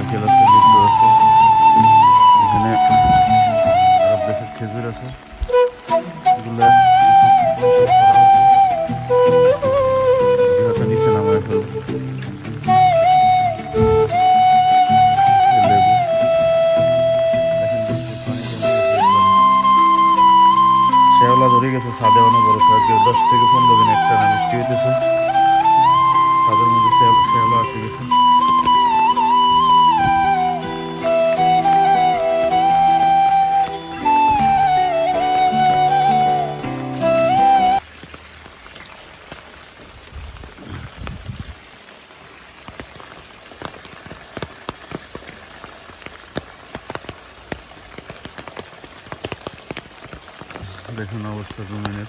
নারিকেল আছে, লিচু আছে, এখানে আরব দেশের খেজুর আছে, এগুলা কিছু নিচে নামায় ফেলবে। লেবু দেখেন বৃষ্টির পানি জমে গেছে একদম। শেওলা ধরে গেছে ছাদে অনেক বড়, আজকে 10 থেকে 15 দিন একটানা বৃষ্টি হইতেছে, ছাদের মধ্যে শেওলা আসে গেছে। দেখুন অবস্থা জমিনের।